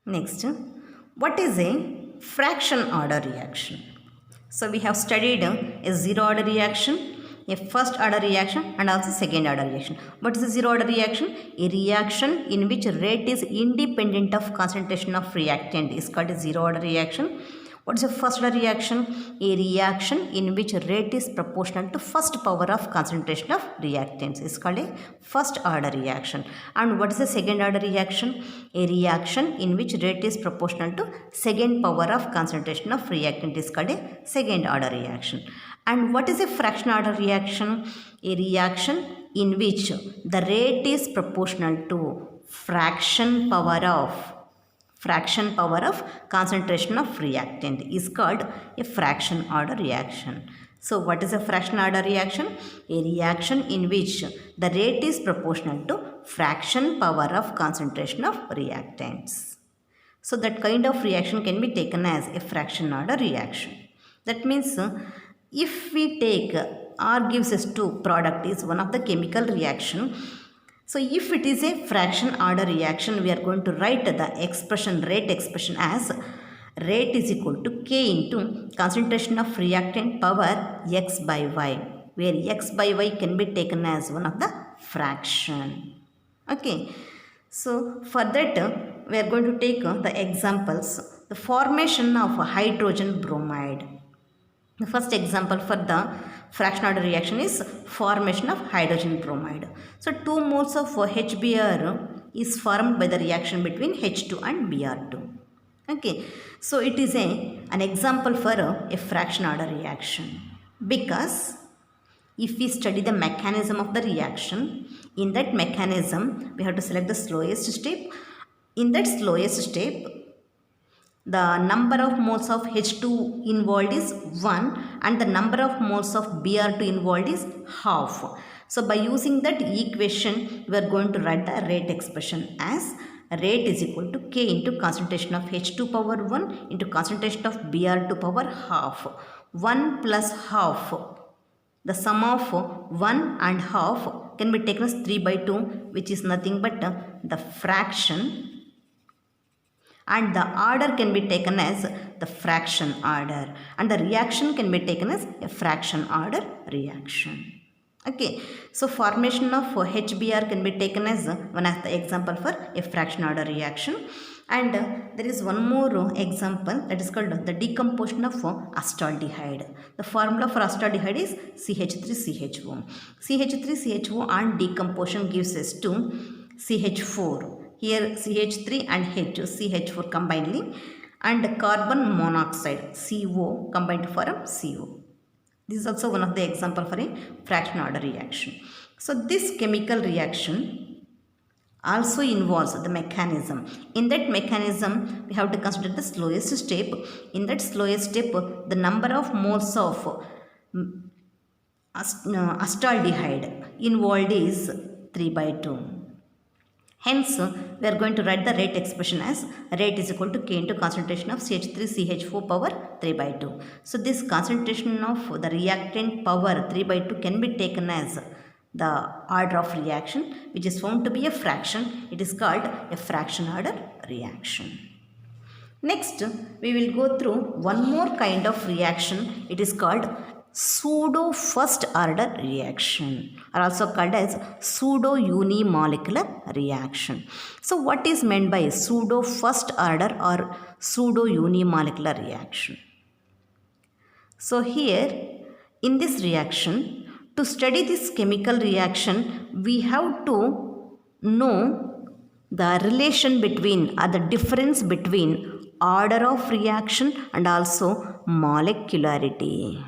Next, what is a fraction order reaction? So we have studied a zero order reaction, a first order reaction and also second order reaction. What is a zero order reaction? A reaction in which rate is independent of concentration of reactant is called a zero order reaction. What is a first order reaction? A reaction in which rate is proportional to first power of concentration of reactants is called a first order reaction. And what is the second order reaction? A reaction in which rate is proportional to second power of concentration of reactant is called a second order reaction. And what is a fraction order reaction? A reaction in which the rate is proportional to fraction power of concentration of reactant is called a fraction order reaction. So what is a fraction order reaction? A reaction in which the rate is proportional to fraction power of concentration of reactants. So that kind of reaction can be taken as a fraction order reaction. That means if we take R gives us 2 product is one of the chemical reaction. So if it is a fraction order reaction, we are going to write the expression, rate expression as rate is equal to K into concentration of reactant power X by Y, where X by Y can be taken as one of the fraction. Okay. So for that, we are going to take the examples. The formation of hydrogen bromide. The first example for the fraction order reaction is formation of hydrogen bromide. So 2 moles of HBr is formed by the reaction between H2 and Br2. Okay, so it is an example for a fraction order reaction, because if we study the mechanism of the reaction, in that mechanism we have to select the slowest step. In that slowest step, the number of moles of H2 involved is 1 and the number of moles of Br2 involved is half. So by using that equation, we are going to write the rate expression as rate is equal to K into concentration of H2 power 1 into concentration of Br2 power half. 1 plus half, the sum of 1 and half can be taken as 3 by 2, which is nothing but the fraction, and the order can be taken as the fraction order, and the reaction can be taken as a fraction order reaction. Okay, so formation of HBr can be taken as one of the example for a fraction order reaction. And there is one more example, that is called the decomposition of acetaldehyde. The formula for acetaldehyde is CH3CHO. CH3CHO and decomposition gives us to CH4. Here CH3 and CH4 combinedly, and carbon monoxide CO combined for a CO. This is also one of the example for a fraction order reaction. So this chemical reaction also involves the mechanism. In that mechanism, we have to consider the slowest step. In that slowest step, the number of moles of acetaldehyde involved is 3 by 2. Hence, we are going to write the rate expression as rate is equal to K into concentration of CH3CH4 power 3 by 2. So this concentration of the reactant power 3 by 2 can be taken as the order of reaction, which is found to be a fraction. It is called a fraction order reaction. Next, we will go through one more kind of reaction. It is called pseudo first order reaction, or also called as pseudo unimolecular reaction. So what is meant by pseudo first order or pseudo unimolecular reaction? So here in this reaction, to study this chemical reaction, we have to know the relation between or the difference between order of reaction and also molecularity.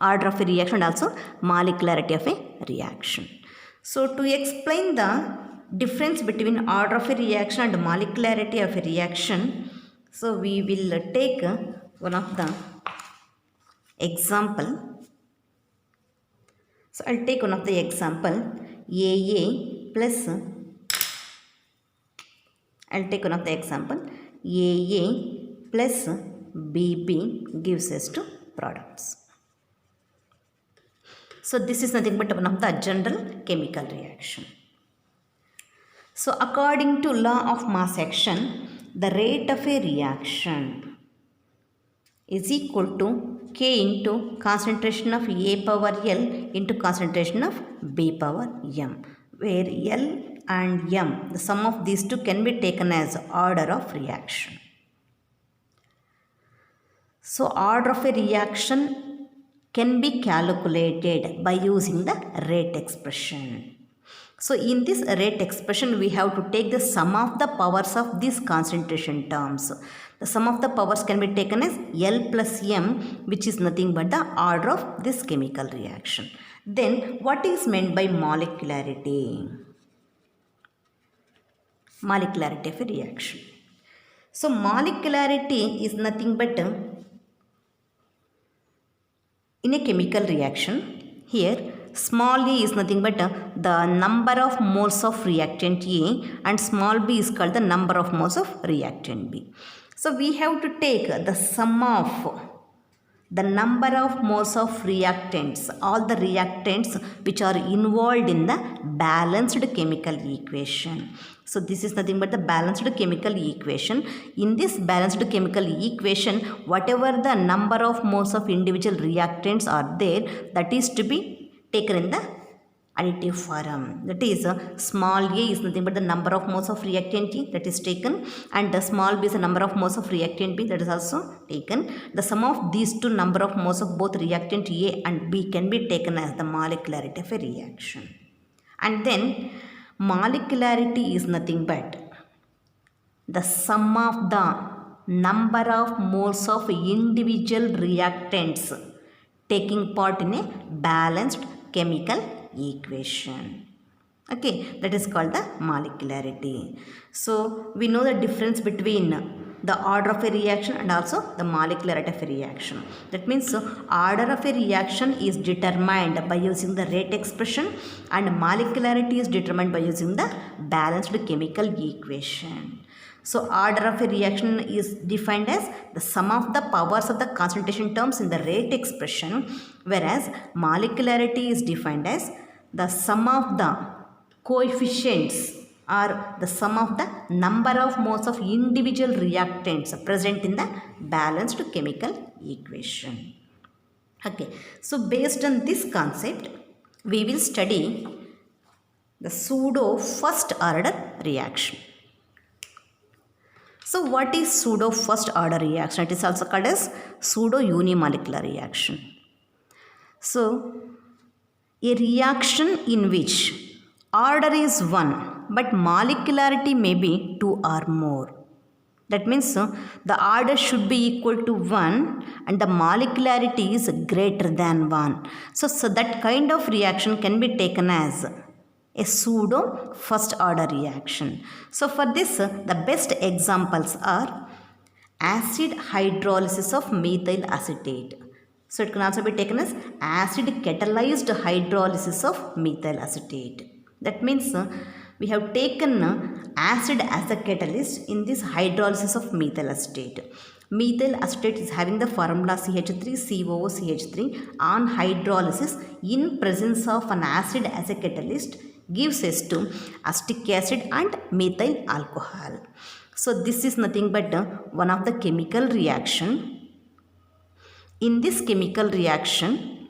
Order of a reaction and also molecularity of a reaction. So to explain the difference between order of a reaction and molecularity of a reaction, so we will take one of the example. So I'll take one of the example, AA plus, I'll take one of the example, AA plus BB gives us two products. So this is nothing but one of the general chemical reaction. So according to law of mass action, the rate of a reaction is equal to K into concentration of A power L into concentration of B power M, where L and M, the sum of these two can be taken as order of reaction. So order of a reaction can be calculated by using the rate expression. So in this rate expression, we have to take the sum of the powers of these concentration terms. The sum of the powers can be taken as L plus M, which is nothing but the order of this chemical reaction. Then what is meant by molecularity? Molecularity of a reaction. So molecularity is nothing but in a chemical reaction, here small a is nothing but the number of moles of reactant A and small b is called the number of moles of reactant B. So we have to take the sum of the number of moles of reactants, all the reactants which are involved in the balanced chemical equation. So this is nothing but the balanced chemical equation. In this balanced chemical equation, whatever the number of moles of individual reactants are there, that is to be taken in the additive form. That is small a is nothing but the number of moles of reactant A, that is taken, and the small b is the number of moles of reactant B, that is also taken. The sum of these two number of moles of both reactant A and B can be taken as the molecularity of a reaction. And then molecularity is nothing but the sum of the number of moles of individual reactants taking part in a balanced chemical equation. Okay, that is called the molecularity. So we know the difference between the order of a reaction and also the molecularity of a reaction. That means order of a reaction is determined by using the rate expression, and molecularity is determined by using the balanced chemical equation. So order of a reaction is defined as the sum of the powers of the concentration terms in the rate expression, whereas molecularity is defined as the sum of the coefficients or the sum of the number of moles of individual reactants present in the balanced chemical equation. Okay, so based on this concept, we will study the pseudo first order reaction. So what is pseudo first order reaction? It is also called as pseudo unimolecular reaction. So a reaction in which order is 1 but molecularity may be 2 or more. That means the order should be equal to 1 and the molecularity is greater than 1. So that kind of reaction can be taken as a pseudo first order reaction. So for this, the best examples are acid hydrolysis of methyl acetate. So it can also be taken as acid catalyzed hydrolysis of methyl acetate. That means we have taken acid as a catalyst in this hydrolysis of methyl acetate. Methyl acetate is having the formula CH3COOCH3. On hydrolysis, in presence of an acid as a catalyst, gives us to acetic acid and methyl alcohol. So this is nothing but one of the chemical reaction. In this chemical reaction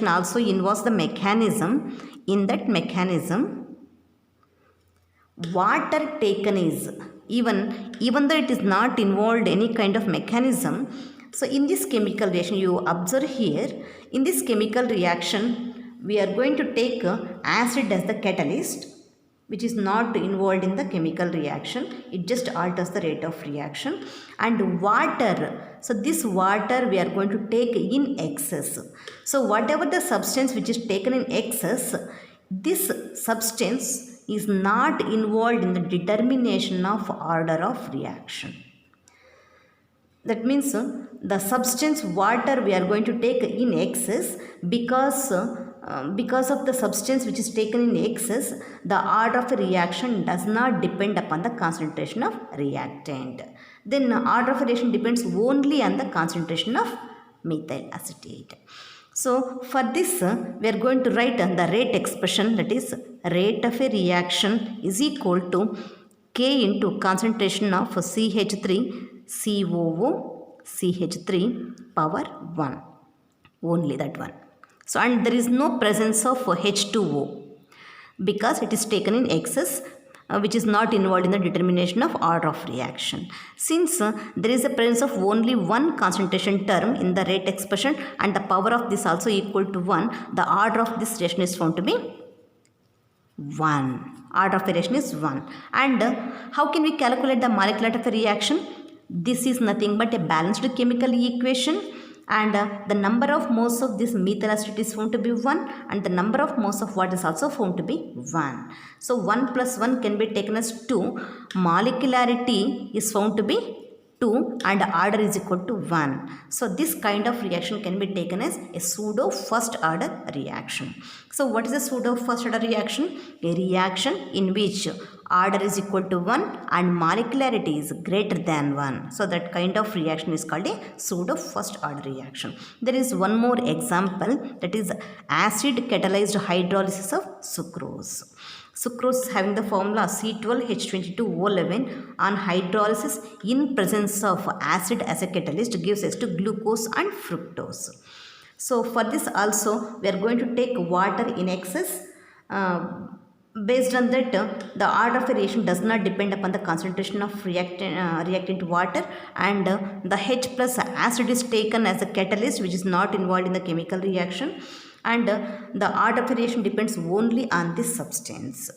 also involves the mechanism. In that mechanism, water taken is even though it is not involved any kind of mechanism. So in this chemical reaction, you observe here, in this chemical reaction, we are going to take acid as the catalyst, which is not involved in the chemical reaction. It just alters the rate of reaction. And water, so this water we are going to take in excess. So whatever the substance which is taken in excess, this substance is not involved in the determination of order of reaction. That means the substance water we are going to take in excess, because of the substance which is taken in excess, the order of a reaction does not depend upon the concentration of reactant. Then order of a reaction depends only on the concentration of methyl acetate. So for this, we are going to write the rate expression, that is rate of a reaction is equal to K into concentration of CH3 COO CH3 power 1. Only that one. So, and there is no presence of H2O because it is taken in excess, which is not involved in the determination of order of reaction. Since there is a presence of only one concentration term in the rate expression and the power of this also equal to 1, the order of this reaction is found to be 1. Order of a reaction is 1. And how can we calculate the molecular of a reaction? This is nothing but a balanced chemical equation, and the number of moles of this methyl acetate is found to be 1, and the number of moles of water is also found to be 1. So 1 plus 1 can be taken as 2. Molecularity is found to be 2 and order is equal to 1. So this kind of reaction can be taken as a pseudo first order reaction. So what is a pseudo first order reaction? A reaction in which order is equal to 1 and molecularity is greater than 1. So that kind of reaction is called a pseudo first order reaction. There is one more example, that is acid catalyzed hydrolysis of sucrose. Sucrose is having the formula C12H22O11. On hydrolysis in presence of acid as a catalyst gives us to glucose and fructose. So for this also we are going to take water in excess. Based on that, the order of a reaction does not depend upon the concentration of reactant water, and the H plus acid is taken as a catalyst which is not involved in the chemical reaction, and the order of a reaction depends only on this substance,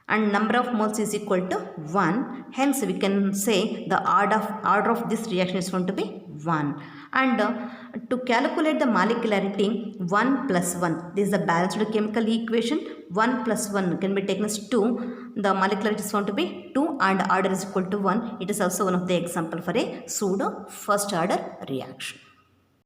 and number of moles is equal to 1. Hence we can say the order of this reaction is going to be 1. And to calculate the molecularity, 1 plus 1, this is the balanced chemical equation. 1 plus 1 can be taken as 2. The molecularity is found to be 2 and order is equal to 1. It is also one of the example for a pseudo first order reaction.